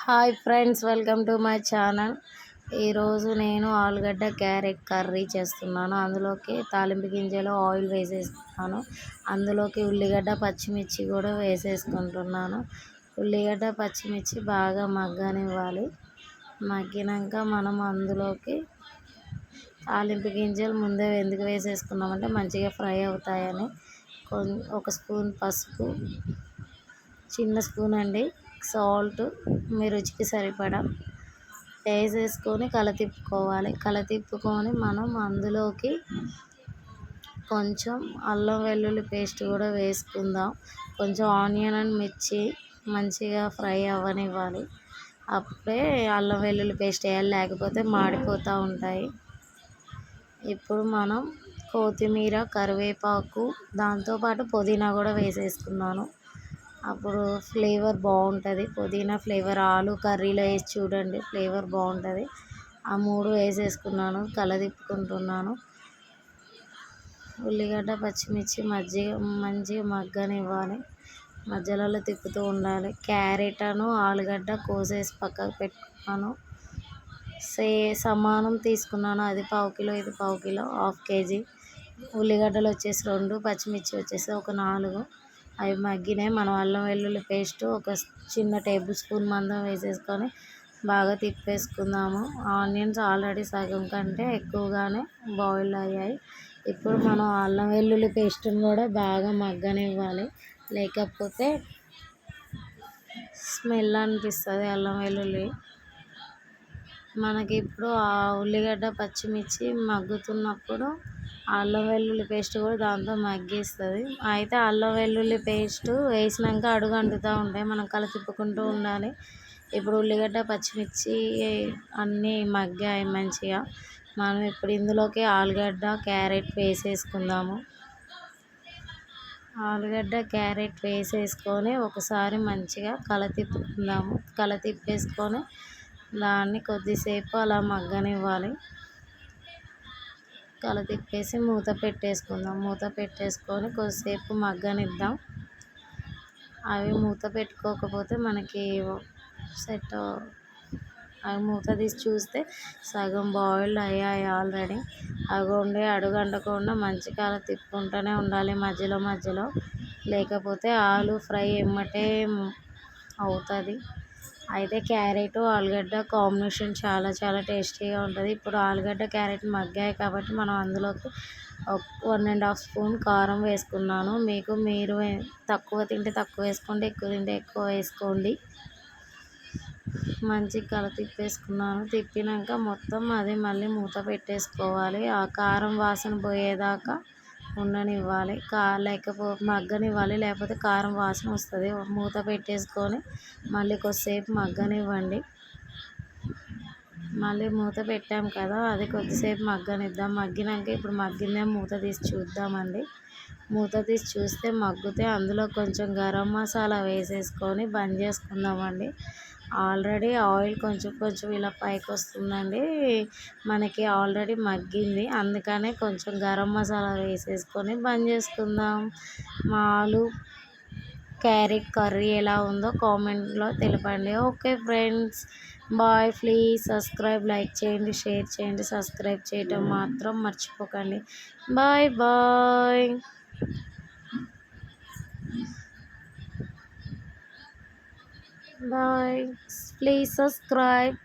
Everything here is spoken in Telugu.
Hi friends, welcome to my channel. ఈరోజు నేను ఆలుగడ్డ క్యారెట్ కర్రీ చేస్తున్నాను. అందులోకి తాలింపు గింజలు ఆయిల్ వేసేస్తున్నాను. అందులోకి ఉల్లిగడ్డ పచ్చిమిర్చి కూడా వేసేసుకుంటున్నాను. ఉల్లిగడ్డ పచ్చిమిర్చి బాగా మగ్గనివ్వాలి. మగ్గినాక మనం అందులోకి తాలింపు గింజలు ముందే ఎందుకు వేసేసుకున్నామంటే మంచిగా ఫ్రై అవుతాయని. ఒక స్పూన్ పసుపు, చిన్న స్పూన్ అండి సాల్ట్, మీ రుచికి సరిపడా వేసేసుకొని కలతిప్పుకోవాలి. కలతిప్పుకొని మనం అందులోకి కొంచెం అల్లం వెల్లుల్లి పేస్ట్ కూడా వేసుకుందాం. కొంచెం ఆనియన్ అండ్ మిర్చి మంచిగా ఫ్రై అవ్వనివ్వాలి. అప్పుడే అల్లం వెల్లుల్లి పేస్ట్ వేయాలి, లేకపోతే మాడిపోతూ ఉంటాయి. ఇప్పుడు మనం కొత్తిమీర, కరివేపాకు, దాంతోపాటు పుదీనా కూడా వేసేసుకున్నాను. అప్పుడు ఫ్లేవర్ బాగుంటుంది. పుదీనా ఫ్లేవర్ ఆలు కర్రీలో వేసి చూడండి, ఫ్లేవర్ బాగుంటుంది. ఆ మూడు వేసేసుకున్నాను, కలదిప్పుకుంటున్నాను. ఉల్లిగడ్డ పచ్చిమిర్చి మంచిగా మగ్గనివ్వాలి. మధ్యలో తిప్పుతూ ఉండాలి. క్యారెట్ను ఆలుగడ్డ కోసేసి పక్కకు పెట్టుకున్నాను. సమానం తీసుకున్నాను. అది పావు కిలో, ఇది పావు కిలో, హాఫ్ కేజీ. ఉల్లిగడ్డలు వచ్చేసి 2, పచ్చిమిర్చి వచ్చేసి ఒక 4. అవి మగ్గినాయి. మనం అల్లం వెల్లుల్లి పేస్ట్ ఒక చిన్న టేబుల్ స్పూన్ మందం వేసేసుకొని బాగా తిప్పేసుకుందాము. ఆనియన్స్ ఆల్రెడీ సగం కంటే ఎక్కువగానే బాయిల్ అయ్యాయి. ఇప్పుడు మనం అల్లం వెల్లుల్లి పేస్ట్ని కూడా బాగా మగ్గనివ్వాలి, లేకపోతే స్మెల్ అనిపిస్తుంది అల్లం వెల్లుల్లి. మనకి ఇప్పుడు ఆ ఉల్లిగడ్డ పచ్చిమిర్చి మగ్గుతున్నప్పుడు అల్లం వెల్లుల్లి పేస్ట్ కూడా దాంతో మగ్గిస్తుంది. అయితే అల్లం వెల్లుల్లి పేస్ట్ వేసినాక అడుగు అంటుతూ ఉంటాయి, మనం తిప్పుకుంటూ ఉండాలి. ఇప్పుడు ఉల్లిగడ్డ పచ్చిమిర్చి అన్నీ మగ్గాయి మంచిగా. మనం ఇప్పుడు ఇందులోకి ఆలుగడ్డ క్యారెట్ వేసేసుకుందాము. ఆలుగడ్డ క్యారెట్ వేసేసుకొని ఒకసారి మంచిగా తిప్పుకుందాము. తిప్పేసుకొని దాన్ని కొద్దిసేపు అలా మగ్గనివ్వాలి. తిప్పేసి మూత పెట్టేసుకుందాం. మూత పెట్టేసుకొని కొద్దిసేపు మగ్గనిద్దాం. అవి మూత పెట్టుకోకపోతే మనకి సెట్. అవి మూత తీసి చూస్తే సగం బాయిల్డ్ అయ్యాయి ఆల్రెడీ. అవి అడుగు అంటకుండా మంచిగా తిప్పుకుంటూనే ఉండాలి మధ్యలో. లేకపోతే ఆలు ఫ్రై ఎమ్మటే అవుతుంది. అయితే క్యారెట్ ఆలుగడ్డ కాంబినేషన్ చాలా చాలా టేస్టీగా ఉంటుంది. ఇప్పుడు ఆలుగడ్డ క్యారెట్ మగ్గాయి కాబట్టి మనం అందులోకి 1.5 స్పూన్ కారం వేసుకున్నాను. మీరు తక్కువ తింటే తక్కువ వేసుకోండి, ఎక్కువ తింటే ఎక్కువ వేసుకోండి. మంచిగా తిప్పేసుకున్నాను. తిప్పినాక మొత్తం అది మళ్ళీ మూత పెట్టేసుకోవాలి. ఆ కారం వాసన పోయేదాకా ఉండనివ్వాలి, మగ్గనివ్వాలి, లేకపోతే కారం వాసన వస్తుంది. మూత పెట్టేసుకొని మళ్ళీ కొద్దిసేపు మగ్గనివ్వండి. మళ్ళీ మూత పెట్టాం కదా, అది కొద్దిసేపు మగ్గనిద్దాం. మగ్గినాక ఇప్పుడు మగ్గిందే మూత తీసి చూద్దామండి. మూత తీసి చూస్తే మగ్గితే అందులో కొంచెం గరం మసాలా వేసేసుకొని బంద్ చేసుకుందామండి. ఆల్రెడీ ఆయిల్ కొంచెం ఇలా పైకి వస్తుందండి. మనకి ఆల్రెడీ మగ్గింది, అందుకనే కొంచెం గరం మసాలా వేసేసుకొని బంద్ చేసుకుందాం. మా ఆలు క్యారెట్ కర్రీ ఎలా ఉందో కామెంట్లో తెలపండి. Okay friends, bye. Please subscribe, like చేయండి, షేర్ చేయండి. సబ్స్క్రైబ్ చేయటం మాత్రం మర్చిపోకండి. Bye bye. Bye. Please subscribe.